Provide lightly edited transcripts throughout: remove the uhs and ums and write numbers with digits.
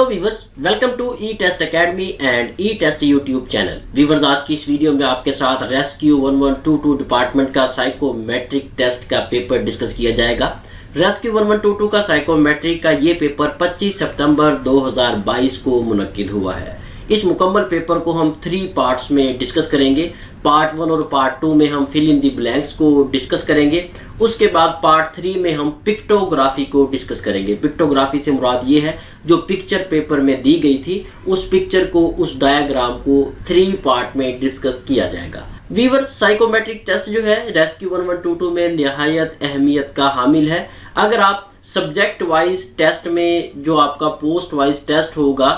Viewers, welcome to E test academy and E test YouTube channel. Viewers, आज की इस video में आपके साथ रेस्क्यू 1122 डिपार्टमेंट का साइकोमेट्रिक टेस्ट का पेपर डिस्कस किया जाएगा। रेस्क्यू 1122 का साइकोमेट्रिक का ये पेपर 25 सितंबर 2022 को मुनक्किद हुआ है। इस मुकम्मल पेपर को हम 3 पार्ट्स में डिस्कस करेंगे। पार्ट 1 और पार्ट 2 में हम फिल इन दी ब्लैंक्स को डिस्कस करेंगे। उसके बाद पार्ट 3 में हम पिक्टोग्राफी को डिस्कस करेंगे। पिक्टोग्राफी से मुराद ये है जो पिक्चर पेपर में दी गई थी उस पिक्चर को, उस डायग्राम को 3 पार्ट में डिस्कस किया जाएगा। व्यूअर्स, साइकोमेट्रिक टेस्ट जो है रेस्क्यू 1122 में निहायत अहमियत का हामिल है। अगर आप सब्जेक्ट वाइज टेस्ट में जो आपका पोस्ट वाइज टेस्ट होगा,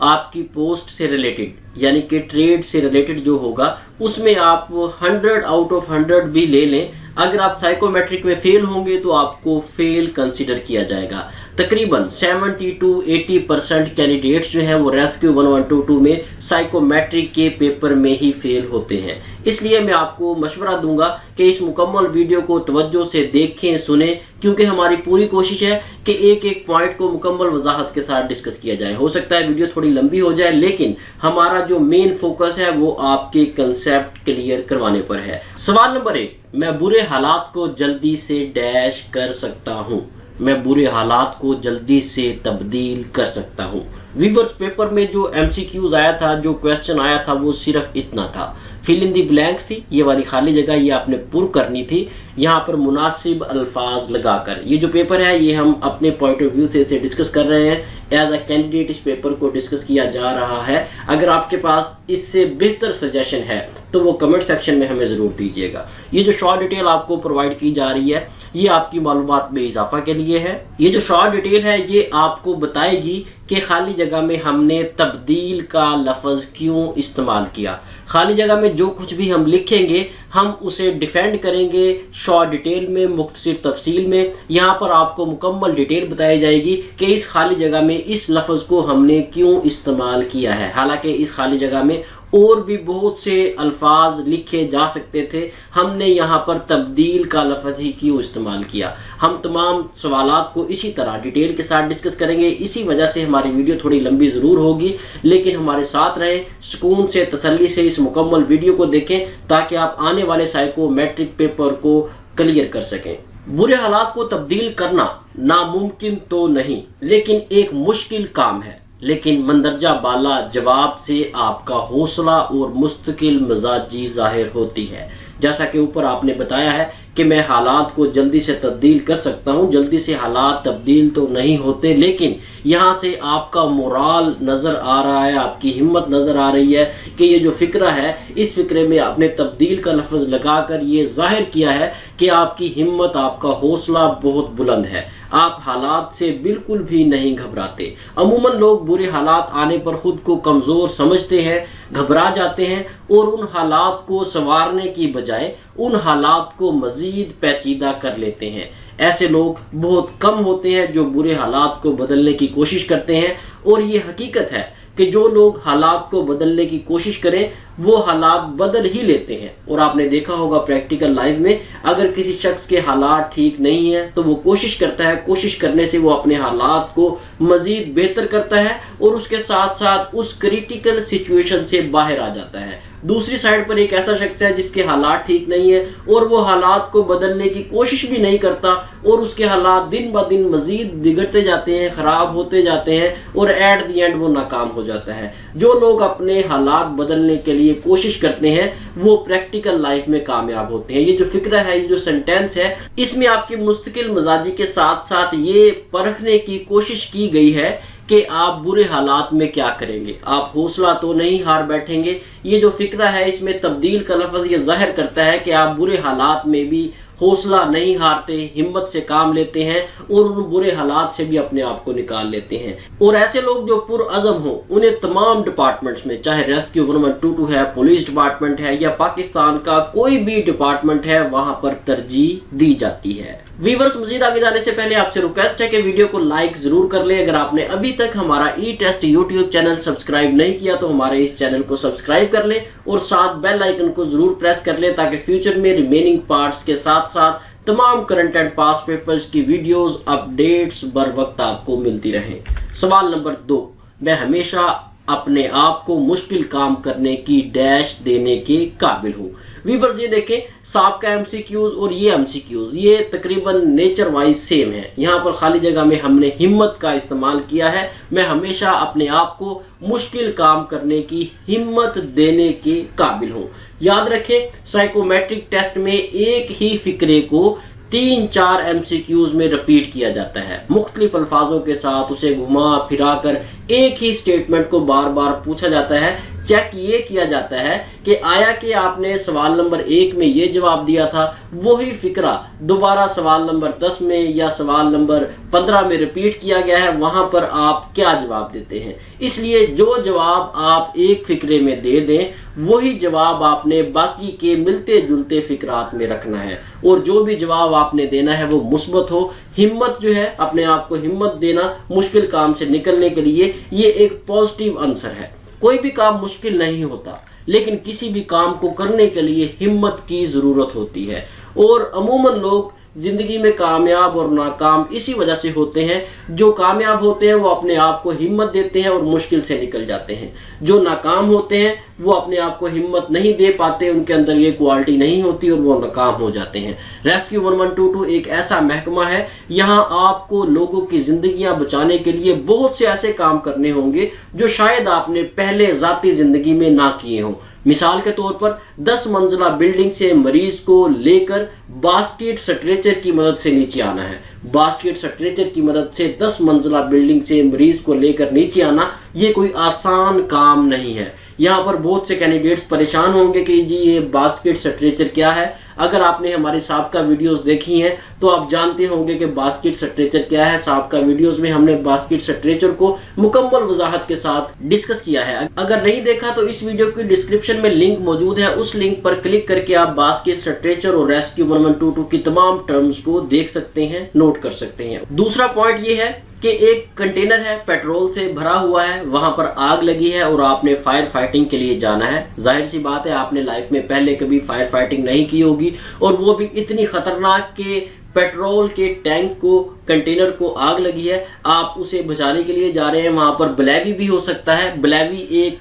आपकी पोस्ट से रिलेटेड यानी कि ट्रेड से रिलेटेड जो होगा, उसमें आप 100 आउट ऑफ 100 भी ले लें, अगर आप साइकोमेट्रिक में फेल होंगे तो आपको फेल कंसीडर किया जाएगा। तकरीबन 70 to 80% कैंडिडेट्स जो हैं वो रेस्क्यू 1122 में साइकोमेट्रिक के पेपर में ही फेल होते हैं। इसलिए मैं आपको मशवरा दूंगा कि इस मुकम्मल वीडियो को तवज्जो से देखें, सुनें, क्योंकि हमारी पूरी कोशिश है कि एक एक पॉइंट को मुकम्मल वजाहत के साथ डिस्कस किया जाए। हो सकता है वीडियो थोड़ी लंबी हो जाए, लेकिन हमारा जो मेन फोकस है वो आपके कंसेप्ट क्लियर करवाने पर है। सवाल नंबर 1, मैं बुरे हालात को जल्दी से डैश कर सकता हूँ। मैं बुरे हालात को जल्दी से तब्दील कर सकता हूँ। व्यूअर्स, पेपर में जो MCQs आया था, जो क्वेश्चन आया था, वो सिर्फ इतना था। फिल इन दी ब्लैंक्स थी, ये वाली खाली जगह ये आपने पुर करनी थी, यहाँ पर मुनासिब अल्फाज लगाकर। ये जो पेपर है ये हम अपने पॉइंट ऑफ व्यू से इसे डिस्कस कर रहे हैं। एज अ कैंडिडेट इस पेपर को डिस्कस किया जा रहा है। अगर आपके पास इससे बेहतर सजेशन है तो वो कमेंट सेक्शन में हमें ज़रूर दीजिएगा। ये जो शॉर्ट डिटेल आपको प्रोवाइड की जा रही है ये आपकी मालूमात में इजाफा के लिए है। ये जो शॉर्ट डिटेल है ये आपको बताएगी कि खाली जगह में हमने तब्दील का लफ्ज़ क्यों इस्तेमाल किया। खाली जगह में जो कुछ भी हम लिखेंगे हम उसे डिफेंड करेंगे शॉर्ट डिटेल में, मुख्तसर तफसील में। यहाँ पर आपको मुकम्मल डिटेल बताई जाएगी कि इस खाली जगह में इस लफ्ज़ को हमने क्यों इस्तेमाल किया है। हालांकि इस खाली जगह में और भी बहुत से अल्फाज लिखे जा सकते थे, हमने यहाँ पर तब्दील का लफ्ज़ ही क्यों इस्तेमाल किया। हम तमाम सवालात को इसी तरह डिटेल के साथ डिस्कस करेंगे। इसी वजह से हमारी वीडियो थोड़ी लंबी ज़रूर होगी, लेकिन हमारे साथ रहें, सुकून से, तसल्ली से इस मुकम्मल वीडियो को देखें ताकि आप आने वाले साइकोमेट्रिक पेपर को क्लियर कर सकें। बुरे हालात को तब्दील करना नामुमकिन तो नहीं, लेकिन एक मुश्किल काम है। लेकिन मंदरजा बाला जवाब से आपका हौसला और मुस्तकिल मिजाजी जाहिर होती है। जैसा कि ऊपर आपने बताया है कि मैं हालात को जल्दी से तब्दील कर सकता हूं। जल्दी से हालात तब्दील तो नहीं होते, लेकिन यहाँ से आपका मोराल नज़र आ रहा है, आपकी हिम्मत नज़र आ रही है कि ये जो फ़िक्रा है, इस फ़िक्रे में आपने तब्दील का लफ्ज़ लगाकर ये जाहिर किया है कि आपकी हिम्मत, आपका हौसला बहुत बुलंद है। आप हालात से बिल्कुल भी नहीं घबराते। अमूमन लोग बुरे हालात आने पर खुद को कमज़ोर समझते हैं, घबरा जाते हैं और उन हालात को संवारने की बजाय उन हालात को मज़ीद पेचीदा कर लेते हैं। ऐसे लोग बहुत कम होते हैं जो बुरे हालात को बदलने की कोशिश करते हैं, और ये हकीकत है कि जो लोग हालात को बदलने की कोशिश करें वो हालात बदल ही लेते हैं। और आपने देखा होगा प्रैक्टिकल लाइफ में, अगर किसी शख्स के हालात ठीक नहीं है तो वो कोशिश करता है, कोशिश करने से वो अपने हालात को मज़ीद बेहतर करता है और उसके साथ साथ उस क्रिटिकल सिचुएशन से बाहर आ जाता है। दूसरी साइड पर एक ऐसा शख्स है जिसके हालात ठीक नहीं है और वो हालात को बदलने की कोशिश भी नहीं करता और उसके हालात दिन ब दिन मज़ीद बिगड़ते जाते हैं, ख़राब होते जाते हैं और एट द एंड वो नाकाम हो जाता है। जो लोग अपने हालात बदलने के लिए कोशिश करते हैं वो प्रैक्टिकल लाइफ में कामयाब होते हैं। ये जो फिक्रा है, ये जो सेंटेंस है, इसमें आपकी मुस्तकिल मिजाजी के साथ साथ ये परखने की कोशिश की गई है कि आप बुरे हालात में क्या करेंगे। आप हौसला तो नहीं हार बैठेंगे। ये जो फिक्रा है इसमें तब्दील का लफ्ज़ ये जाहिर करता है कि आप बुरे हालात में भी हौसला नहीं हारते, हिम्मत से काम लेते हैं और उन बुरे हालात से भी अपने आप को निकाल लेते हैं। और ऐसे लोग जो पुरअज़म हों उन्हें तमाम डिपार्टमेंट्स में, चाहे रेस्क्यू 1122 है, पुलिस डिपार्टमेंट है या पाकिस्तान का कोई भी डिपार्टमेंट है, वहां पर तरजीह दी जाती है। व्यूअर्स, मजीद आगे जाने से पहले आपसे रिक्वेस्ट है कि वीडियो को लाइक जरूर कर लें। अगर आपने अभी तक हमारा ई टेस्ट यूट्यूब चैनल सब्सक्राइब नहीं किया तो हमारे इस चैनल को सब्सक्राइब कर लें और साथ बेल आइकन को जरूर प्रेस कर लें ताकि फ्यूचर में रिमेनिंग पार्ट्स के साथ साथ तमाम करंट एंड पास्ट पेपर्स की वीडियोस अपडेट्स बर वक्त आपको मिलती रहें। सवाल नंबर 2, मैं हमेशा अपने आप को मुश्किल काम करने की डैश देने के काबिल हूँ। व्यूअर्स ये देखें, साहब एमसीक्यूज और ये एमसीक्यूज ये तकरीबन नेचर वाइज सेम है। यहाँ पर खाली जगह में हमने हिम्मत का इस्तेमाल किया है। मैं हमेशा अपने आप को मुश्किल काम करने की हिम्मत देने के काबिल हूँ। याद रखें, साइकोमेट्रिक टेस्ट में एक ही फिक्रे को 3-4 एमसीक्यूज में रिपीट किया जाता है। मुख्तलिफ अल्फाजों के साथ उसे घुमा फिरा कर एक ही स्टेटमेंट को बार बार पूछा जाता है। चेक ये किया जाता है कि आया कि आपने सवाल नंबर 1 में ये जवाब दिया था, वही फिक्रा दोबारा सवाल नंबर 10 में या सवाल नंबर 15 में रिपीट किया गया है, वहां पर आप क्या जवाब देते हैं। इसलिए जो जवाब आप एक फिक्रे में दे दें वही जवाब आपने बाकी के मिलते जुलते फिक्रात में रखना है, और जो भी जवाब आपने देना है वो मुस्बत हो। हिम्मत जो है, अपने आप को हिम्मत देना मुश्किल काम से निकलने के लिए, ये एक पॉजिटिव आंसर है। कोई भी काम मुश्किल नहीं होता, लेकिन किसी भी काम को करने के लिए हिम्मत की जरूरत होती है। और अमूमन लोग जिंदगी में कामयाब और नाकाम इसी वजह से होते हैं। जो कामयाब होते हैं वो अपने आप को हिम्मत देते हैं और मुश्किल से निकल जाते हैं। जो नाकाम होते हैं वो अपने आप को हिम्मत नहीं दे पाते, उनके अंदर ये क्वालिटी नहीं होती और वो नाकाम हो जाते हैं। रेस्क्यू 1122 एक ऐसा महकमा है, यहाँ आपको लोगों की जिंदगियां बचाने के लिए बहुत से ऐसे काम करने होंगे जो शायद आपने पहले जाती जिंदगी में ना किए हों। मिसाल के तौर पर 10 मंजिला बिल्डिंग से मरीज को लेकर बास्केट स्ट्रेचर की मदद से नीचे आना है। बास्केट स्ट्रेचर की मदद से 10 मंजिला बिल्डिंग से मरीज को लेकर नीचे आना ये कोई आसान काम नहीं है। यहाँ पर बहुत से कैंडिडेट्स परेशान होंगे कि जी ये बास्केट स्ट्रेचर क्या है। अगर आपने हमारी साबका वीडियोस देखी हैं तो आप जानते होंगे कि बास्केट स्ट्रेचर क्या है। साबका वीडियोस में हमने बास्केट स्ट्रेचर को मुकम्मल वजाहत के साथ डिस्कस किया है। अगर नहीं देखा तो इस वीडियो की डिस्क्रिप्शन में लिंक मौजूद है, उस लिंक पर क्लिक करके आप बास्केट स्ट्रेचर और रेस्क्यू 1122 की तमाम टर्म्स को देख सकते हैं, नोट कर सकते हैं। दूसरा पॉइंट ये है कि एक कंटेनर है, पेट्रोल से भरा हुआ है, वहां पर आग लगी है और आपने फायर फाइटिंग के लिए जाना है। जाहिर सी बात है आपने लाइफ में पहले कभी फायर फाइटिंग नहीं की होगी, और वो भी इतनी खतरनाक के पेट्रोल के टैंक को, कंटेनर को आग लगी है, आप उसे बुझाने के लिए जा रहे हैं। वहां पर ब्लेवी भी हो सकता है। ब्लेवी एक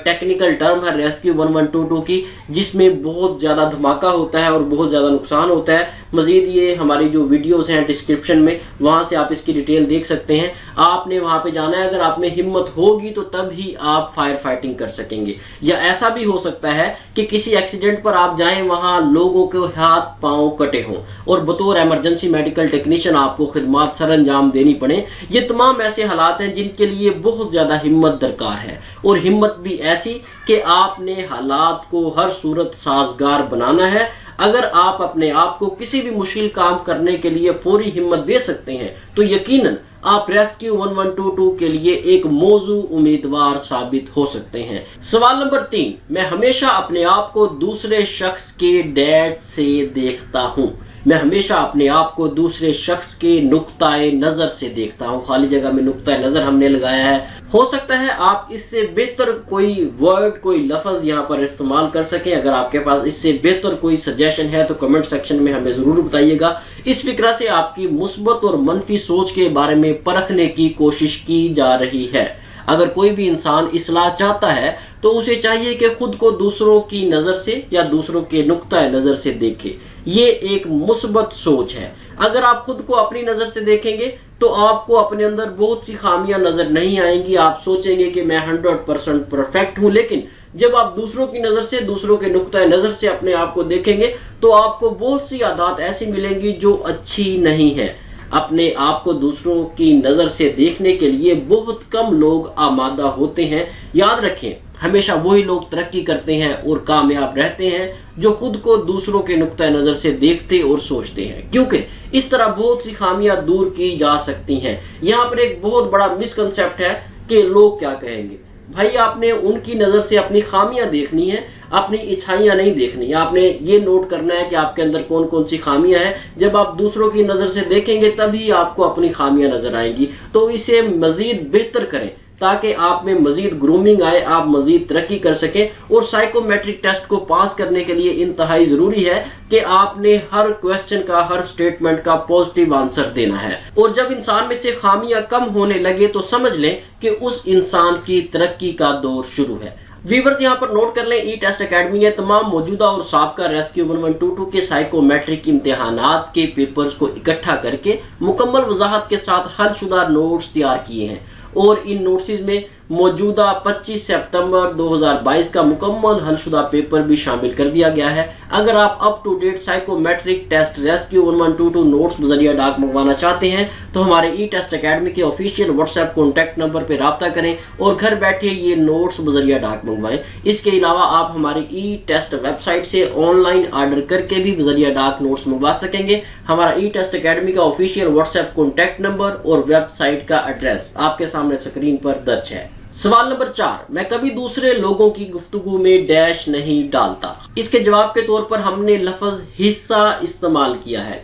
टेक्निकल टर्म है रेस्क्यू 1122 की, जिसमें बहुत ज्यादा धमाका होता है और बहुत ज्यादा नुकसान होता है। मजीद ये हमारी जो वीडियोस हैं डिस्क्रिप्शन में, वहां से आप इसकी डिटेल देख सकते हैं। आपने वहां पे जाना है, अगर आप में हिम्मत होगी तो तब ही आप फायर फाइटिंग कर सकेंगे। या ऐसा भी हो सकता है कि किसी एक्सीडेंट पर आप जाएं, वहां लोगों के हाथ पांव कटे हों और बतौर इमरजेंसी मेडिकल टेक्नीशियन आपको खिदमत सर अंजाम देनी पड़े। ये तमाम ऐसे हालात हैं जिनके लिए बहुत ज्यादा हिम्मत दरकार है, और हिम्मत भी ऐसी कि आपने हालात को हर सूरत साजगार बनाना है। अगर आप अपने आप को किसी भी मुश्किल काम करने के लिए फौरी हिम्मत दे सकते हैं तो यकीनन आप रेस्क्यू 1122 के लिए एक मौजू उम्मीदवार साबित हो सकते हैं। सवाल नंबर 3, मैं हमेशा अपने आप को दूसरे शख्स के डैश से देखता हूं। मैं हमेशा अपने आप को दूसरे शख्स के नुक्ताए नजर से देखता हूं। खाली जगह में नुक्ताए नजर हमने लगाया है। हो सकता है आप इससे बेहतर कोई वर्ड, कोई लफ्ज यहाँ पर इस्तेमाल कर सकें। अगर आपके पास इससे बेहतर कोई सजेशन है तो कमेंट सेक्शन में हमें जरूर बताइएगा। इस फिक्रा से आपकी मुस्बत और मनफी सोच के बारे में परखने की कोशिश की जा रही है। अगर कोई भी इंसान इस्लाह चाहता है तो उसे चाहिए कि खुद को दूसरों की नजर से या दूसरों के नुक्ता नजर से देखे। ये एक मुस्बत सोच है। अगर आप खुद को अपनी नजर से देखेंगे तो आपको अपने अंदर बहुत सी खामियां नजर नहीं आएंगी। आप सोचेंगे कि मैं 100% परफेक्ट हूं, लेकिन जब आप दूसरों की नजर से, दूसरों के नुक्ता नजर से अपने आप को देखेंगे तो आपको बहुत सी आदत ऐसी मिलेंगी जो अच्छी नहीं है। अपने आप को दूसरों की नजर से देखने के लिए बहुत कम लोग आमादा होते हैं। याद रखें, हमेशा वही लोग तरक्की करते हैं और कामयाब रहते हैं जो खुद को दूसरों के नुक्ता नजर से देखते और सोचते हैं, क्योंकि इस तरह बहुत सी खामियां दूर की जा सकती हैं। यहाँ पर एक बहुत बड़ा मिसकंसेप्ट है कि लोग क्या कहेंगे। भाई आपने उनकी नजर से अपनी खामियां देखनी है, अपनी इच्छाइयां नहीं देखनी। आपने ये नोट करना है कि आपके अंदर कौन कौन सी खामियां हैं। जब आप दूसरों की नजर से देखेंगे तभी आपको अपनी खामियां नजर आएंगी। तो इसे मजीद बेहतर करें, تاکہ آپ میں مزید گرومنگ آئے، آپ مزید ترقی کر سکیں. اور سائیکومیٹرک ٹیسٹ کو پاس کرنے کے لیے انتہائی ضروری ہے کہ آپ نے ہر کویسچن کا، ہر سٹیٹمنٹ کا پازیٹیو آنسر دینا ہے. اور جب انسان میں سے خامیاں کم ہونے لگے تو سمجھ لیں کہ اس انسان کی ترقی کا دور شروع ہے. ویورز یہاں پر نوٹ کر لیں، ای ٹیسٹ اکیڈمی نے تمام موجودہ اور سابقہ ریسکیو 1122 کے سائیکومیٹرک امتحانات کے پیپرز کو اکٹھا کر کے مکمل وضاحت کے ساتھ حل شدہ نوٹس تیار کیے ہیں، اور ان نوٹسز میں موجودہ 25 سپتمبر 2022 کا مکمل حل شدہ پیپر بھی شامل کر دیا گیا ہے. اگر آپ up to date psychometric test rescue 1122 notice بذریعہ ڈاک منگوانا چاہتے ہیں تو ہمارے ای ٹیسٹ اکیڈمی کے official WhatsApp contact number پہ رابطہ کریں اور گھر بیٹھے یہ نوٹس بذریعہ ڈاک منگوائیں. اس کے علاوہ آپ ہماری ای ٹیسٹ ویب سائٹ سے آن لائن آرڈر کر کے بھی بذریعہ ڈاک نوٹس منگوا سکیں گے. ہمارا ای ٹیسٹ اکیڈمی کا official WhatsApp contact number اور ویب سائٹ کا ایڈریس آپ کے سامنے اسکرین پر درج ہے. سوال نمبر 4، میں کبھی دوسرے لوگوں کی گفتگو میں ڈیش نہیں ڈالتا. اس کے جواب کے طور پر ہم نے لفظ حصہ استعمال کیا ہے.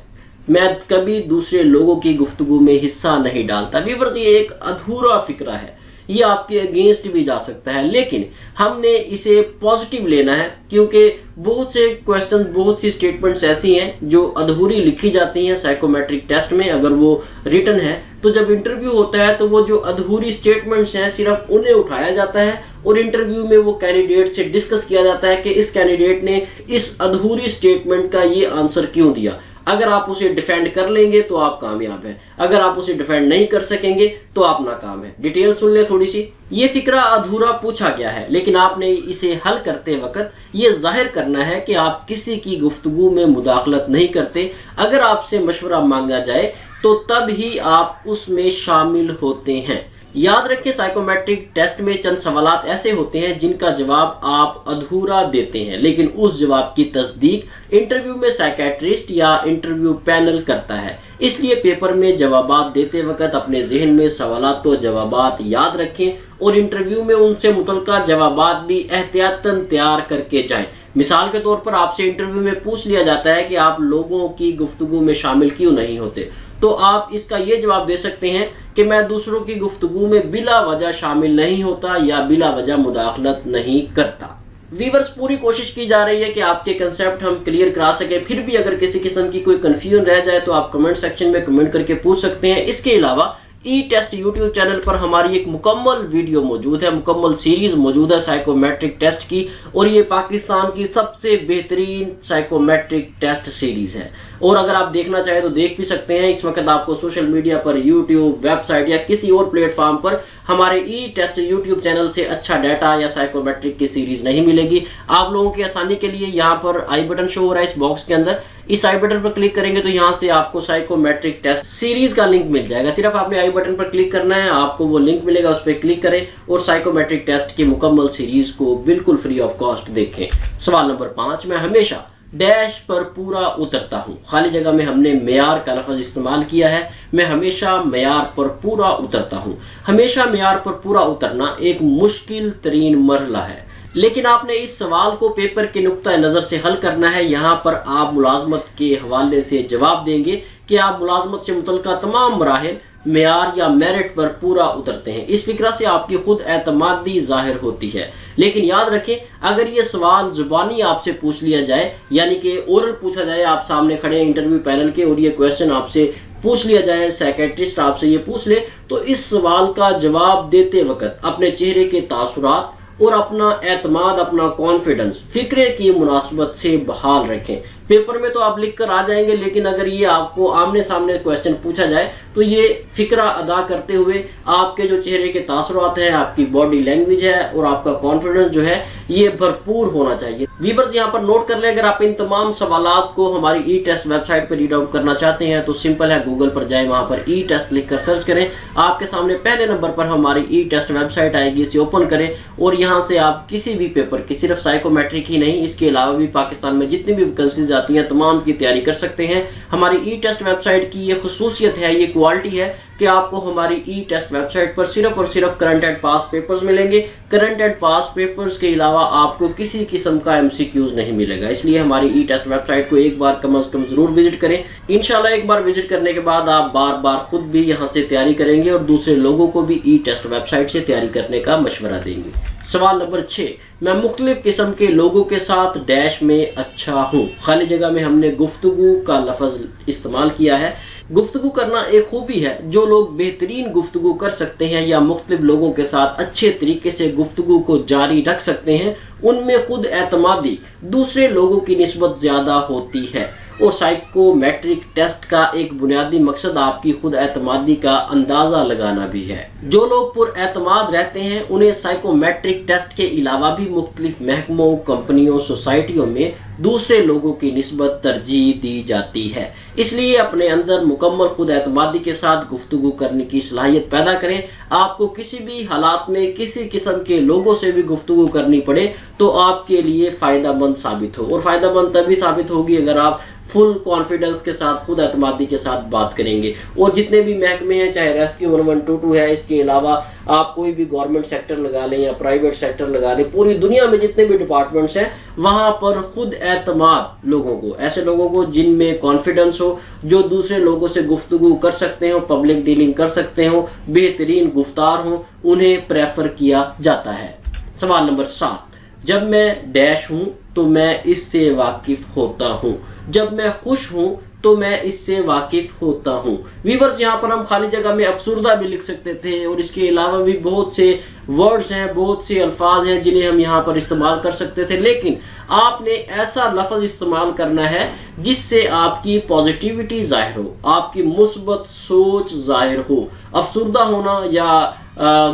میں کبھی دوسرے لوگوں کی گفتگو میں حصہ نہیں ڈالتا. ویورز یہ ایک ادھورا فکرہ ہے، یہ آپ کے اگینسٹ بھی جا سکتا ہے، لیکن ہم نے اسے پازیٹیو لینا ہے کیونکہ بہت سے کویسچن، بہت سی سٹیٹمنٹس ایسی ہیں جو ادھوری لکھی جاتی ہیں سائیکومیٹرک ٹیسٹ میں. اگر وہ ریٹن ہے تو جب انٹرویو ہوتا ہے تو وہ جو ادھوری سٹیٹمنٹس ہیں صرف انہیں اٹھایا جاتا ہے اور انٹرویو میں وہ کینڈیڈیٹ سے ڈسکس کیا جاتا ہے کہ اس کینڈیڈیٹ نے اس ادھوری سٹیٹمنٹ کا یہ آنسر کیوں دیا. اگر آپ اسے ڈیفینڈ کر لیں گے تو آپ کامیاب ہیں، اگر آپ اسے ڈیفینڈ نہیں کر سکیں گے تو آپ ناکام ہیں. ڈیٹیل سن لیں تھوڑی سی. یہ فکرہ ادھورا پوچھا گیا ہے، لیکن آپ نے اسے حل کرتے وقت یہ ظاہر کرنا ہے کہ آپ کسی کی گفتگو میں مداخلت نہیں کرتے. اگر آپ سے مشورہ مانگا جائے تو تب ہی آپ اس میں شامل ہوتے ہیں. یاد رکھیں، سائیکومیٹرک ٹیسٹ میں چند سوالات ایسے ہوتے ہیں جن کا جواب آپ ادھورا دیتے ہیں، لیکن اس جواب کی تصدیق انٹرویو میں سائیکیٹرسٹ یا انٹرویو پینل کرتا ہے. اس لیے پیپر میں جوابات دیتے وقت اپنے ذہن میں سوالات و جوابات یاد رکھیں اور انٹرویو میں ان سے متعلقہ جوابات بھی احتیاطاً تیار کر کے جائیں. مثال کے طور پر آپ سے انٹرویو میں پوچھ لیا جاتا ہے کہ آپ لوگوں کی گفتگو میں شامل کیوں نہیں ہوتے، تو آپ اس کا یہ جواب دے سکتے ہیں کہ میں دوسروں کی گفتگو میں بلا وجہ شامل نہیں ہوتا یا بلا وجہ مداخلت نہیں کرتا. ویورز پوری کوشش کی جا رہی ہے کہ آپ کے کنسیپٹ ہم کلیئر کرا سکیں. پھر بھی اگر کسی قسم کی کوئی کنفیوژن رہ جائے تو آپ کمنٹ سیکشن میں کمنٹ کر کے پوچھ سکتے ہیں. اس کے علاوہ ای ٹیسٹ یوٹیوب چینل پر ہماری ایک مکمل ویڈیو موجود ہے، مکمل سیریز موجود ہے سائیکومیٹرک ٹیسٹ کی، اور یہ پاکستان کی سب سے بہترین سائیکومیٹرک ٹیسٹ سیریز ہے. اور اگر آپ دیکھنا چاہیں تو دیکھ بھی سکتے ہیں. اس وقت آپ کو سوشل میڈیا پر، یوٹیوب، ویب سائٹ یا کسی اور پلیٹ فارم پر ہمارے ای ٹیسٹ یوٹیوب چینل سے اچھا ڈیٹا یا سائیکومیٹرک کی سیریز نہیں ملے گی. آپ لوگوں کی آسانی کے لیے یہاں پر آئی بٹن شو ہو رہا ہے اس باکس کے اندر. اس آئی بٹن پر کلک کریں گے تو یہاں سے آپ کو سائیکومیٹرک ٹیسٹ سیریز کا لنک مل جائے گا. صرف آپ نے آئی بٹن پر کلک کرنا ہے، آپ کو وہ لنک ملے گا، اس پہ کلک کریں اور سائیکومیٹرک ٹیسٹ کی مکمل سیریز کو بالکل فری آف کاسٹ دیکھیں. سوال نمبر 5، میں ہمیشہ ڈیش پر پورا اترتا ہوں. خالی جگہ میں ہم نے معیار کا لفظ استعمال کیا ہے. میں ہمیشہ معیار پر پورا اترتا ہوں. ہمیشہ معیار پر پورا اترنا ایک مشکل ترین مرحلہ ہے، لیکن آپ نے اس سوال کو پیپر کے نقطہ نظر سے حل کرنا ہے. یہاں پر آپ ملازمت کے حوالے سے جواب دیں گے کہ آپ ملازمت سے متعلقہ تمام مراحل معیار یا میرٹ پر پورا اترتے ہیں. اس فکرہ سے آپ کی خود اعتمادی ظاہر ہوتی ہے. لیکن یاد رکھیں، اگر یہ سوال زبانی آپ سے پوچھ لیا جائے، یعنی کہ اورل پوچھا جائے، آپ سامنے کھڑے ہیں انٹرویو پینل کے اور یہ کویسچن آپ سے پوچھ لیا جائے، سائیکیٹرسٹ آپ سے یہ پوچھ لے، تو اس سوال کا جواب دیتے وقت اپنے چہرے کے تاثرات اور اپنا اعتماد، اپنا کانفیڈنس فکرے کی مناسبت سے بحال رکھیں. پیپر میں تو آپ لکھ کر آ جائیں گے، لیکن اگر یہ آپ کو آمنے سامنے کویسچن پوچھا جائے تو یہ فکرہ ادا کرتے ہوئے آپ کے جو چہرے کے تاثرات ہیں، آپ کی باڈی لینگویج ہے اور آپ کا کانفیڈنس جو ہے یہ بھرپور ہونا چاہیے. ویورز یہاں پر نوٹ کر لیں، اگر آپ ان تمام سوالات کو ہماری ای ٹیسٹ ویب سائٹ پر ریڈ آؤٹ کرنا چاہتے ہیں تو سمپل ہے، گوگل پر جائیں، وہاں پر ای ٹیسٹ لکھ کر سرچ کریں. آپ کے سامنے پہلے نمبر پر ہماری ای ٹیسٹ ویب سائٹ آئے گی، اسے اوپن کریں اور یہاں سے آپ کسی بھی پیپر کی، صرف سائیکومیٹرک ہی نہیں، اس کے علاوہ بھی پاکستان میں جتنی بھی ویکنسیز آتی ہیں تمام کی تیاری کر سکتے ہیں. ہماری ای ٹیسٹ ویب سائٹ کی یہ خصوصیت ہے، یہ کوالٹی ہے کہ آپ کو ہماری ای ٹیسٹ ویب سائٹ پر صرف اور صرف کرنٹ اینڈ پاس پیپرز ملیں گے. کرنٹ اینڈ پاس پیپرز کے علاوہ آپ کو کسی قسم کا MCQs نہیں ملے گا. اس لیے ہماری ای ٹیسٹ ویب سائٹ کو ایک بار کم از کم ضرور وزٹ کریں. انشاءاللہ ایک بار وزٹ کرنے کے بعد آپ بار بار خود بھی یہاں سے تیاری کریں گے اور دوسرے لوگوں کو بھی ای ٹیسٹ ویب سائٹ سے تیاری کرنے کا مشورہ دیں گے. سوال نمبر 6، میں مختلف قسم کے لوگوں کے ساتھ ڈیش میں اچھا ہوں. خالی جگہ میں ہم نے گفتگو کا لفظ استعمال کیا ہے. گفتگو کرنا ایک خوبی ہے. جو لوگ بہترین گفتگو کر سکتے ہیں یا مختلف لوگوں کے ساتھ اچھے طریقے سے گفتگو کو جاری رکھ سکتے ہیں، ان میں خود اعتمادی دوسرے لوگوں کی نسبت زیادہ ہوتی ہے. اور سائیکومیٹرک ٹیسٹ کا ایک بنیادی مقصد آپ کی خود اعتمادی کا اندازہ لگانا بھی ہے. جو لوگ پر اعتماد رہتے ہیں انہیں سائیکومیٹرک ٹیسٹ کے علاوہ بھی مختلف محکموں، کمپنیوں، سوسائٹیوں میں دوسرے لوگوں کی نسبت ترجیح دی جاتی ہے. اس لیے اپنے اندر مکمل خود اعتمادی کے ساتھ گفتگو کرنے کی صلاحیت پیدا کریں. آپ کو کسی بھی حالات میں کسی قسم کے لوگوں سے بھی گفتگو کرنی پڑے تو آپ کے لیے فائدہ مند ثابت ہو. اور فائدہ مند تبھی ثابت ہوگی اگر آپ فل کانفیڈنس کے ساتھ، خود اعتمادی کے ساتھ بات کریں گے. اور جتنے بھی محکمے ہیں، چاہے ریسکیو 1122 ہے، اس کے علاوہ آپ کوئی بھی گورنمنٹ سیکٹر لگا لیں یا پرائیویٹ سیکٹر لگا لیں، پوری دنیا میں جتنے بھی ڈپارٹمنٹس ہیں وہاں پر خود اعتماد لوگوں کو، ایسے لوگوں کو جن میں کانفیڈنس ہو، جو دوسرے لوگوں سے گفتگو کر سکتے ہوں، پبلک ڈیلنگ کر سکتے ہوں، بہترین گفتار ہوں، انہیں پریفر کیا جاتا ہے. سوال نمبر 7، جب میں ڈیش ہوں تو میں اس سے واقف ہوتا ہوں. جب میں خوش ہوں تو میں اس سے واقف ہوتا ہوں. ویورز، یہاں پر ہم خالی جگہ میں افسردہ بھی لکھ سکتے تھے اور اس کے علاوہ بھی بہت سے ورڈز ہیں، بہت سے الفاظ ہیں جنہیں ہم یہاں پر استعمال کر سکتے تھے، لیکن آپ نے ایسا لفظ استعمال کرنا ہے جس سے آپ کی پازیٹیوٹی ظاہر ہو، آپ کی مثبت سوچ ظاہر ہو. افسردہ ہونا یا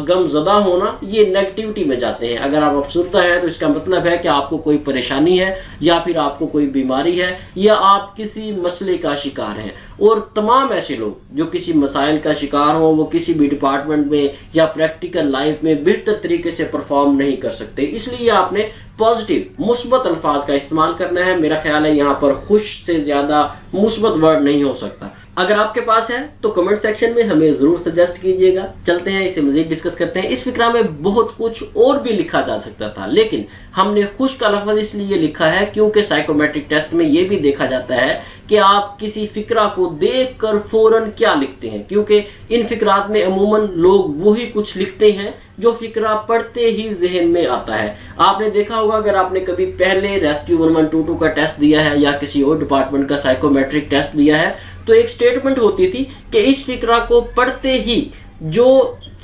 غم زدہ ہونا یہ نیگیٹیوٹی میں جاتے ہیں. اگر آپ افسردہ ہیں تو اس کا مطلب ہے کہ آپ کو کوئی پریشانی ہے یا پھر آپ کو کوئی بیماری ہے یا آپ کسی مسئلے کا شکار ہیں. اور تمام ایسے لوگ جو کسی مسائل کا شکار ہوں، وہ کسی بھی ڈپارٹمنٹ میں یا پریکٹیکل لائف میں بہتر طریقے سے پرفارم نہیں کر سکتے. اس لیے آپ نے پازیٹیو، مثبت الفاظ کا استعمال کرنا ہے. میرا خیال ہے یہاں پر خوش سے زیادہ مثبت ورڈ نہیں ہو سکتا. اگر آپ کے پاس ہے تو کمنٹ سیکشن میں ہمیں ضرور سجیسٹ کیجئے گا. چلتے ہیں اسے مزید ڈسکس کرتے ہیں. اس فقرہ میں بہت کچھ اور بھی لکھا جا سکتا تھا، لیکن ہم نے خوش کا لفظ اس لیے لکھا ہے کیونکہ سائیکومیٹرک ٹیسٹ میں یہ بھی دیکھا جاتا ہے کہ آپ کسی فقرہ کو دیکھ کر فوراً کیا لکھتے ہیں، کیونکہ ان فقرات میں عموماً لوگ وہی کچھ لکھتے ہیں جو فقرہ پڑھتے ہی ذہن میں آتا ہے. آپ نے دیکھا ہوگا اگر آپ نے کبھی پہلے ریسکیو 1122 کا ٹیسٹ دیا ہے یا کسی اور ڈپارٹمنٹ کا سائیکومیٹرک ٹیسٹ دیا ہے تو ایک سٹیٹمنٹ ہوتی تھی کہ اس فقرہ کو پڑھتے ہی جو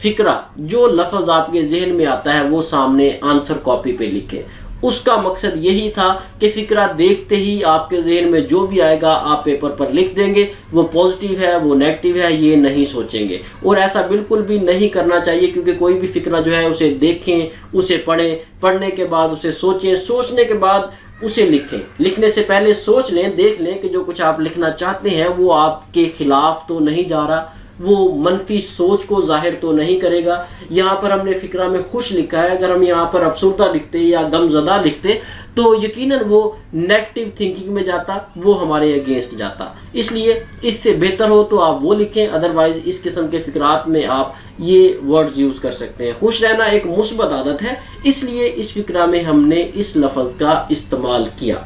فقرہ، جو لفظ آپ کے ذہن میں آتا ہے وہ سامنے آنسر کاپی پہ لکھیں. اس کا مقصد یہی تھا کہ فقرہ دیکھتے ہی آپ کے ذہن میں جو بھی آئے گا آپ پیپر پر لکھ دیں گے. وہ پازیٹیو ہے، وہ نیگیٹیو ہے، یہ نہیں سوچیں گے. اور ایسا بالکل بھی نہیں کرنا چاہیے، کیونکہ کوئی بھی فقرہ جو ہے اسے دیکھیں، اسے پڑھیں، پڑھنے کے بعد اسے سوچیں، سوچنے کے بعد اسے لکھیں. لکھنے سے پہلے سوچ لیں، دیکھ لیں کہ جو کچھ آپ لکھنا چاہتے ہیں وہ آپ کے خلاف تو نہیں جا رہا، وہ منفی سوچ کو ظاہر تو نہیں کرے گا. یہاں پر ہم نے فقرہ میں خوش لکھا ہے، اگر ہم یہاں پر افسردہ لکھتے یا غم زدہ لکھتے تو یقیناً وہ نیگیٹو تھنکنگ میں جاتا، وہ ہمارے اگینسٹ جاتا. اس لیے اس سے بہتر ہو تو آپ وہ لکھیں، ادروائز اس قسم کے فقرات میں آپ یہ ورڈز یوز کر سکتے ہیں. خوش رہنا ایک مثبت عادت ہے، اس لیے اس فقرہ میں ہم نے اس لفظ کا استعمال کیا.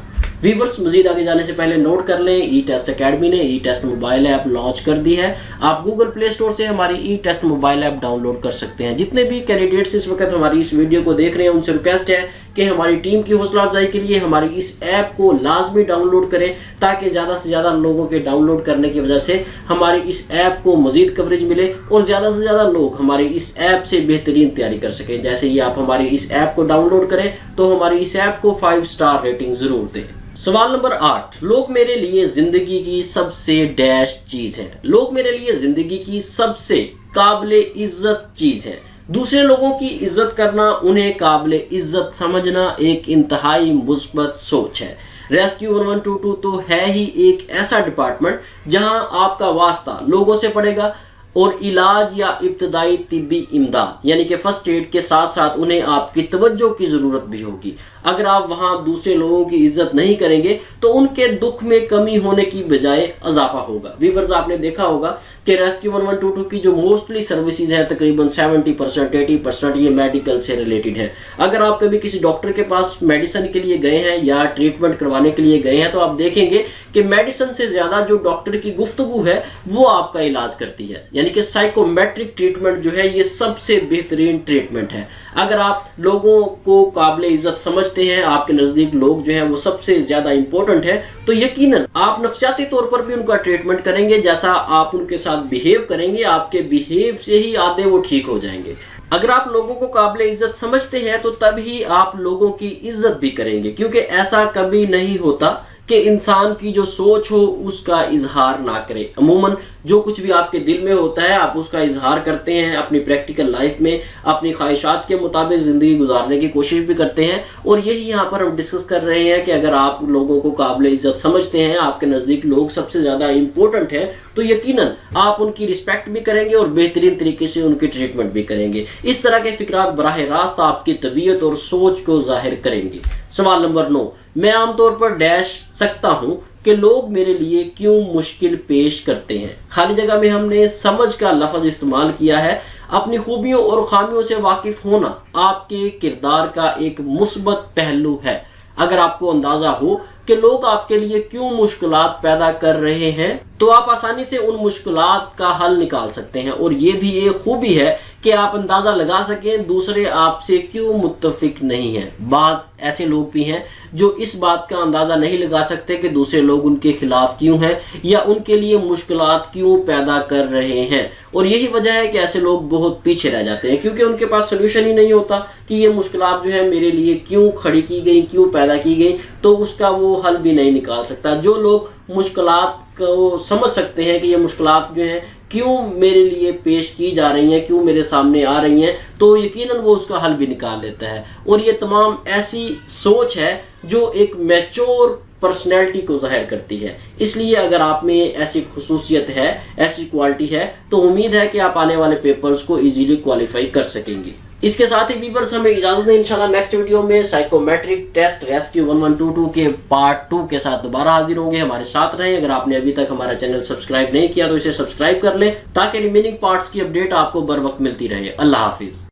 ویورز، مزید آگے جانے سے پہلے نوٹ کر لیں، ای ٹیسٹ اکیڈمی نے E test mobile app launch کر دی ہے. آپ گوگل پلے اسٹور سے ہماری E test mobile app download کر سکتے ہیں. جتنے بھی کینڈیڈیٹس اس وقت ہماری اس ویڈیو کو دیکھ رہے ہیں ان سے ریکویسٹ ہے کہ ہماری ٹیم کی حوصلہ افزائی کے لیے ہماری اس ایپ کو لازمی ڈاؤن لوڈ کریں، تاکہ زیادہ سے زیادہ لوگوں کے ڈاؤن لوڈ کرنے کی وجہ سے ہماری اس ایپ کو مزید کوریج ملے اور زیادہ سے زیادہ لوگ ہماری اس ایپ سے بہترین تیاری کر سکیں. جیسے ہی آپ ہماری اس ایپ کو ڈاؤن لوڈ کریں تو ہماری اس ایپ کو 5 اسٹار ریٹنگ ضرور دیں. سوال نمبر 8، لوگ میرے لیے زندگی کی سب سے ڈیش چیز ہے. لوگ میرے لیے زندگی کی سب سے قابل عزت چیز ہے. دوسرے لوگوں کی عزت کرنا، انہیں قابل عزت سمجھنا ایک انتہائی مثبت سوچ ہے. ریسکیو 1122 تو ہے ہی ایک ایسا ڈپارٹمنٹ جہاں آپ کا واسطہ لوگوں سے پڑے گا اور علاج یا ابتدائی طبی امداد یعنی کہ فرسٹ ایڈ کے ساتھ ساتھ انہیں آپ کی توجہ کی ضرورت بھی ہوگی. اگر آپ وہاں دوسرے لوگوں کی عزت نہیں کریں گے تو ان کے دکھ میں کمی ہونے کی بجائے اضافہ ہوگا. ویورز، آپ نے دیکھا ہوگا कि रेस्क्यू 1122 की जो मोस्टली सर्विसेज हैं तकरीबन 70% 80% ये मेडिकल से रिलेटेड है। अगर आप कभी किसी डॉक्टर के पास मेडिसिन के लिए गए हैं या ट्रीटमेंट करवाने के लिए गए हैं तो आप देखेंगे कि मेडिसिन से ज्यादा जो डॉक्टर की गुफ्तगू है वो आपका इलाज करती है। यानी कि साइकोमेट्रिक ट्रीटमेंट जो है ये सबसे बेहतरीन ट्रीटमेंट है। अगर आप लोगों को काबिल इज्जत समझते हैं, आपके नजदीक लोग जो है वो सबसे ज्यादा इंपॉर्टेंट है, तो यकीनन आप नफ्सियाती तौर पर भी उनका ट्रीटमेंट करेंगे। जैसा आप उनके साथ बिहेव करेंगे, आपके बिहेव से ही आधे वो ठीक हो जाएंगे। अगर आप लोगों को काबिल इज्जत समझते हैं तो तभी आप लोगों की इज्जत भी करेंगे, क्योंकि ऐसा कभी नहीं होता कि इंसान की जो सोच हो उसका इजहार ना करे। अमूमन जो कुछ भी आपके दिल में होता है आप उसका इजहार करते हैं, अपनी प्रैक्टिकल लाइफ में अपनी ख्वाहिशात के मुताबिक जिंदगी गुजारने की कोशिश भी करते हैं। और यही यहाँ पर हम डिस्कस कर रहे हैं कि अगर आप लोगों को काबिल इज्जत समझते हैं, आपके नजदीक लोग सबसे ज्यादा इंपॉर्टेंट है, तो यकीनन आप उनकी रिस्पेक्ट भी करेंगे और बेहतरीन तरीके से उनकी ट्रीटमेंट भी करेंगे। इस तरह के फिक्रात बराह रास्त आपकी तबीयत और सोच को जाहिर करेंगे। सवाल नंबर 9, मैं आमतौर पर डैश सकता हूं कि लोग मेरे लिए क्यों मुश्किल पेश करते हैं। खाली जगह में हमने समझ का लफ्ज इस्तेमाल किया है। अपनी खूबियों और खामियों से वाकिफ होना आपके किरदार का एक मुस्बत पहलू है। अगर आपको अंदाजा हो कि लोग आपके लिए क्यों मुश्किलात पैदा कर रहे हैं तो आप आसानी से उन मुश्किलात का हल निकाल सकते हैं। और ये भी एक खूबी है कि आप अंदाजा लगा सकें दूसरे आपसे क्यों मुत्तफिक नहीं है। बाज ऐसे लोग भी हैं जो इस बात का अंदाजा नहीं लगा सकते कि दूसरे लोग उनके खिलाफ क्यों हैं या उनके लिए मुश्किलात क्यों पैदा कर रहे हैं। और यही वजह है कि ऐसे लोग बहुत पीछे रह जाते हैं, क्योंकि उनके पास सोल्यूशन ही नहीं होता कि ये मुश्किलात जो है मेरे लिए क्यों खड़ी की गई, क्यों पैदा की गई, तो उसका वो हल भी नहीं निकाल सकता। जो लोग मुश्किलात को समझ सकते हैं कि ये मुश्किलात जो है क्यों मेरे लिए पेश की जा रही हैं, क्यों मेरे सामने आ रही हैं, तो यकीनन वो उसका हल भी निकाल लेता है। और ये तमाम ऐसी सोच है जो एक मैच्योर पर्सनैलिटी को जाहिर करती है। इसलिए अगर आप में ऐसी खुसूसियत है, ऐसी क्वालिटी है, तो उम्मीद है कि आप आने वाले पेपर्स को इजीली क्वालिफाई कर सकेंगे। इसके साथ ही व्यूअर्स हमें इजाजत दें। इंशाल्लाह नेक्स्ट वीडियो में साइकोमेट्रिक टेस्ट रेस्क्यू 1122 के पार्ट 2 के साथ दोबारा हाजिर होंगे। हमारे साथ रहें। अगर आपने अभी तक हमारा चैनल सब्सक्राइब नहीं किया तो इसे सब्सक्राइब कर लें ताकि रिमेनिंग पार्ट्स की अपडेट आपको बर वक्त मिलती रहे। अल्लाह हाफिज।